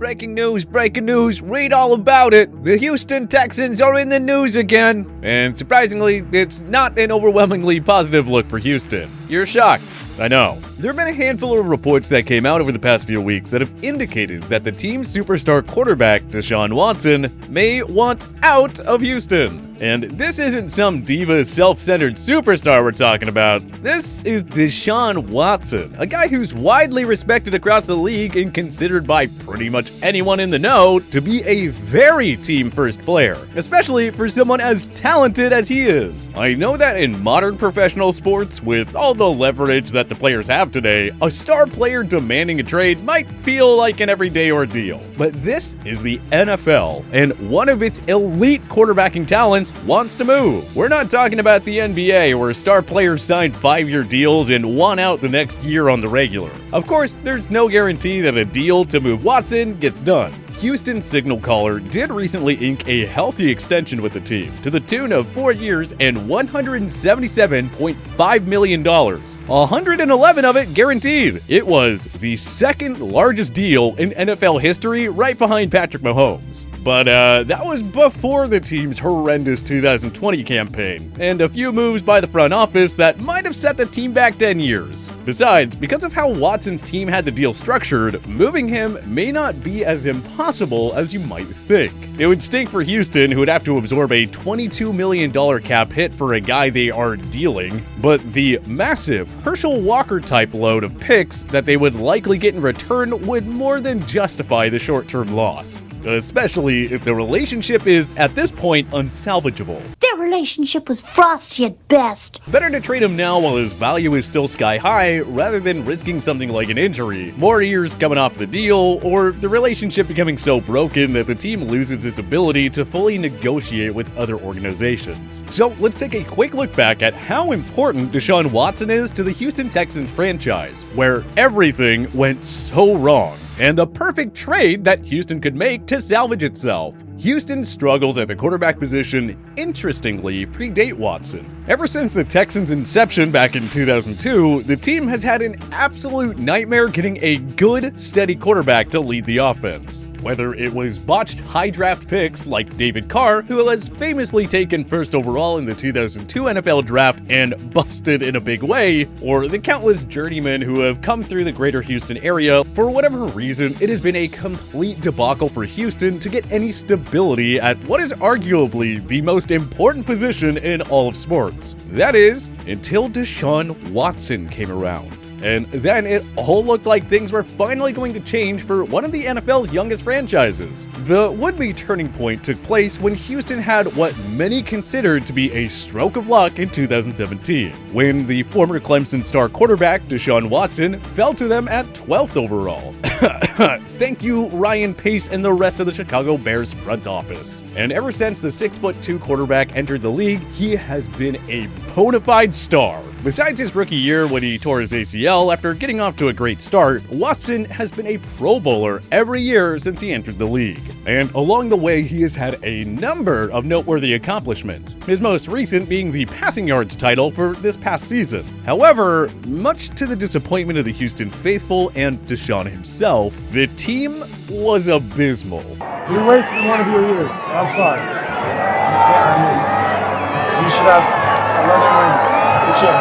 Breaking news, read all about it. The Houston Texans are in the news again. And surprisingly, it's not an overwhelmingly positive look for Houston. You're shocked. I know. There have been a handful of reports that came out over the past few weeks that have indicated that the team's superstar quarterback, Deshaun Watson, may want out of Houston. And this isn't some diva, self-centered superstar we're talking about. This is Deshaun Watson, a guy who's widely respected across the league and considered by pretty much anyone in the know to be a very team-first player, especially for someone as talented as he is. I know that in modern professional sports, with all the leverage that the players have today, a star player demanding a trade might feel like an everyday ordeal. But this is the NFL, and one of its elite quarterbacking talents wants to move. We're not talking about the NBA, where star players sign 5-year deals and want out the next year on the regular. Of course, there's no guarantee that a deal to move Watson gets done. Houston signal caller did recently ink a healthy extension with the team to the tune of 4 years and $177.5 million. 111 of it guaranteed. It was the second largest deal in NFL history, right behind Patrick Mahomes. But that was before the team's horrendous 2020 campaign, and a few moves by the front office that might have set the team back 10 years. Besides, because of how Watson's team had the deal structured, moving him may not be as impossible as you might think. It would stink for Houston, who would have to absorb a $22 million cap hit for a guy they are dealing, but the massive Herschel Walker-type load of picks that they would likely get in return would more than justify the short-term loss, especially if the relationship is, at this point, unsalvageable. Their relationship was frosty at best. Better to trade him now while his value is still sky high, rather than risking something like an injury, more years coming off the deal, or the relationship becoming so broken that the team loses its ability to fully negotiate with other organizations. So let's take a quick look back at how important Deshaun Watson is to the Houston Texans franchise, where everything went so wrong, and the perfect trade that Houston could make to salvage itself. Houston's struggles at the quarterback position, interestingly, predate Watson. Ever since the Texans' inception back in 2002, the team has had an absolute nightmare getting a good, steady quarterback to lead the offense. Whether it was botched high draft picks like David Carr, who was famously taken first overall in the 2002 NFL draft and busted in a big way, or the countless journeymen who have come through the greater Houston area, for whatever reason, it has been a complete debacle for Houston to get any stability at what is arguably the most important position in all of sports. That is, until Deshaun Watson came around. And then it all looked like things were finally going to change for one of the NFL's youngest franchises. The would-be turning point took place when Houston had what many considered to be a stroke of luck in 2017, when the former Clemson star quarterback Deshaun Watson fell to them at 12th overall. Thank you, Ryan Pace and the rest of the Chicago Bears front office. And ever since the 6'2" quarterback entered the league, he has been a bona fide star. Besides his rookie year when he tore his ACL after getting off to a great start, Watson has been a Pro Bowler every year since he entered the league. And along the way, he has had a number of noteworthy accomplishments, his most recent being the passing yards title for this past season. However, much to the disappointment of the Houston faithful and Deshaun himself, the team was abysmal. You wasted one of your years. I'm sorry. You should have 11 wins. You should.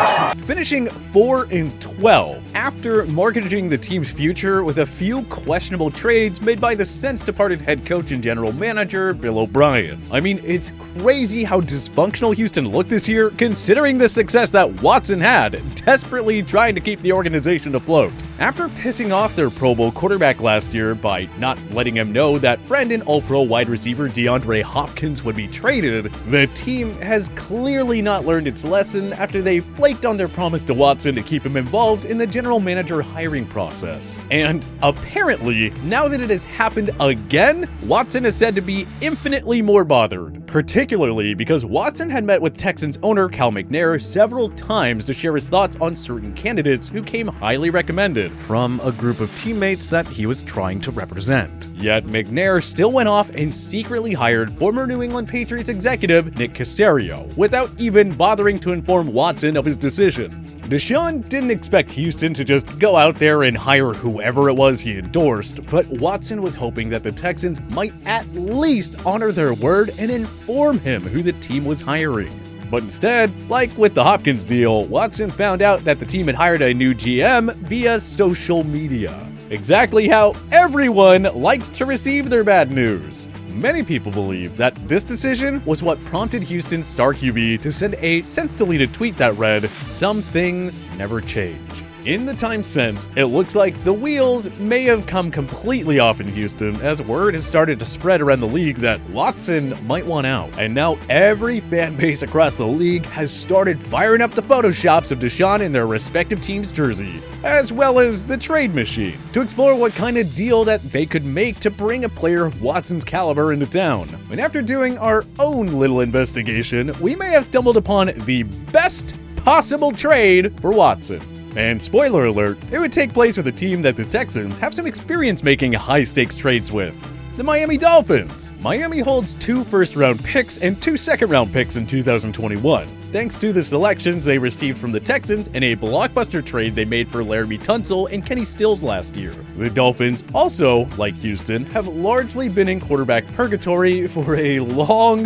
Finishing 4-12 after mortgaging the team's future with a few questionable trades made by the since-departed head coach and general manager Bill O'Brien. I mean, it's crazy how dysfunctional Houston looked this year, considering the success that Watson had, desperately trying to keep the organization afloat. After pissing off their Pro Bowl quarterback last year by not letting him know that friend and All-Pro wide receiver DeAndre Hopkins would be traded, the team has clearly not learned its lesson after they flaked on their promise to Watson to keep him involved in the general manager hiring process. And apparently, now that it has happened again, Watson is said to be infinitely more bothered, particularly because Watson had met with Texans owner Cal McNair several times to share his thoughts on certain candidates who came highly recommended from a group of teammates that he was trying to represent. Yet McNair still went off and secretly hired former New England Patriots executive Nick Caserio without even bothering to inform Watson of his decision. Deshaun didn't expect Houston to just go out there and hire whoever it was he endorsed, but Watson was hoping that the Texans might at least honor their word and inform him who the team was hiring. But instead, like with the Hopkins deal, Watson found out that the team had hired a new GM via social media. Exactly how everyone likes to receive their bad news. Many people believe that this decision was what prompted Houston's star QB to send a since-deleted tweet that read, "Some things never change." In the time since, it looks like the wheels may have come completely off in Houston as word has started to spread around the league that Watson might want out. And now every fan base across the league has started firing up the photoshops of Deshaun in their respective team's jersey, as well as the trade machine, to explore what kind of deal that they could make to bring a player of Watson's caliber into town. And after doing our own little investigation, we may have stumbled upon the best possible trade for Watson. And spoiler alert, it would take place with a team that the Texans have some experience making high-stakes trades with. The Miami Dolphins. Miami holds 2 first-round picks and 2 second-round picks in 2021, thanks to the selections they received from the Texans in a blockbuster trade they made for Laramie Tunsil and Kenny Stills last year. The Dolphins also, like Houston, have largely been in quarterback purgatory for a long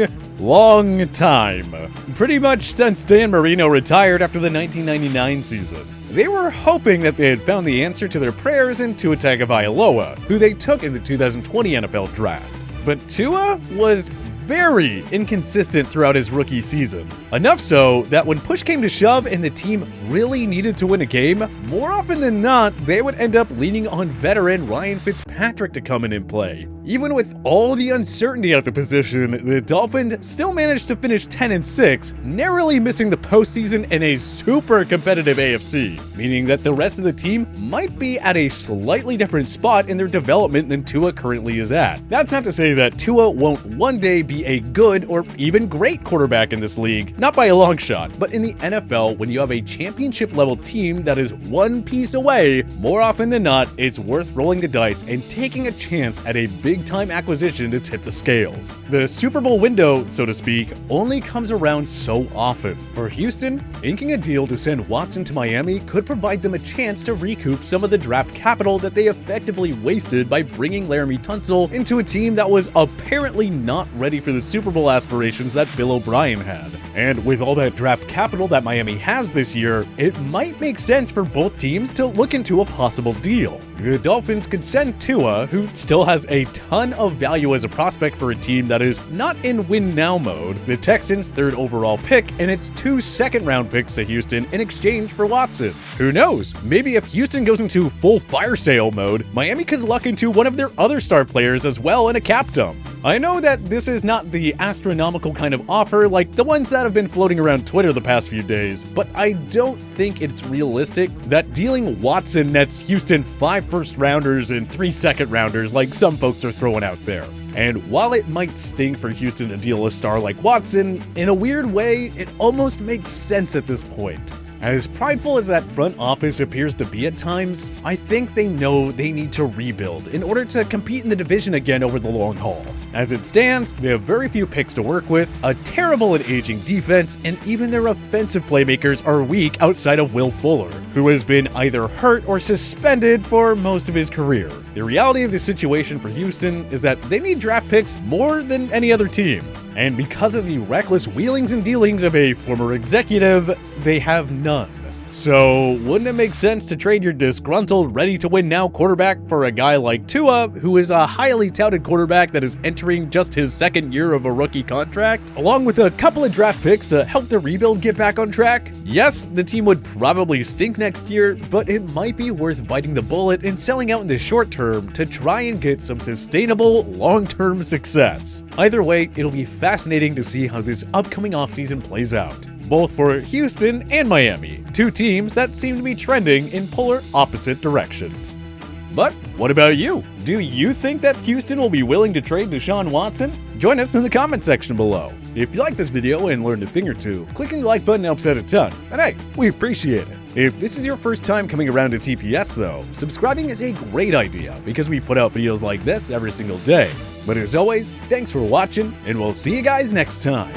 time. Pretty much since Dan Marino retired after the 1999 season. They were hoping that they had found the answer to their prayers in Tua Tagovailoa, who they took in the 2020 NFL Draft. But Tua was very inconsistent throughout his rookie season. Enough so that when push came to shove and the team really needed to win a game, more often than not, they would end up leaning on veteran Ryan Fitzpatrick to come in and play. Even with all the uncertainty at the position, the Dolphins still managed to finish 10-6, narrowly missing the postseason in a super competitive AFC, meaning that the rest of the team might be at a slightly different spot in their development than Tua currently is at. That's not to say that Tua won't one day be a good or even great quarterback in this league, not by a long shot, but in the NFL, when you have a championship-level team that is one piece away, more often than not, it's worth rolling the dice and taking a chance at a big-time acquisition to tip the scales. The Super Bowl window, so to speak, only comes around so often. For Houston, inking a deal to send Watson to Miami could provide them a chance to recoup some of the draft capital that they effectively wasted by bringing Laramie Tunsil into a team that was apparently not ready for the Super Bowl aspirations that Bill O'Brien had. And with all that draft capital that Miami has this year, it might make sense for both teams to look into a possible deal. The Dolphins could send Tua, who still has a ton of value as a prospect for a team that is not in win-now mode, the Texans' 3rd overall pick, and its 2 second-round picks to Houston in exchange for Watson. Who knows? Maybe if Houston goes into full fire sale mode, Miami could luck into one of their other star players as well in a cap dump. I know that this is not the astronomical kind of offer like the ones that have been floating around Twitter the past few days, but I don't think it's realistic that dealing Watson nets Houston 5 first-rounders and 3 second-rounders like some folks are throwing out there. And while it might sting for Houston to deal a star like Watson, in a weird way, it almost makes sense at this point. As prideful as that front office appears to be at times, I think they know they need to rebuild in order to compete in the division again over the long haul. As it stands, they have very few picks to work with, a terrible and aging defense, and even their offensive playmakers are weak outside of Will Fuller, who has been either hurt or suspended for most of his career. The reality of the situation for Houston is that they need draft picks more than any other team. And because of the reckless wheelings and dealings of a former executive, they have none. So, wouldn't it make sense to trade your disgruntled, ready-to-win-now quarterback for a guy like Tua, who is a highly touted quarterback that is entering just his 2nd year of a rookie contract, along with a couple of draft picks to help the rebuild get back on track? Yes, the team would probably stink next year, but it might be worth biting the bullet and selling out in the short term to try and get some sustainable, long-term success. Either way, it'll be fascinating to see how this upcoming offseason plays out, both for Houston and Miami, 2 teams that seem to be trending in polar opposite directions. But what about you? Do you think that Houston will be willing to trade Deshaun Watson? Join us in the comment section below. If you like this video and learned a thing or two, clicking the like button helps out a ton, and hey, we appreciate it. If this is your first time coming around to TPS though, subscribing is a great idea because we put out videos like this every single day. But as always, thanks for watching, and we'll see you guys next time.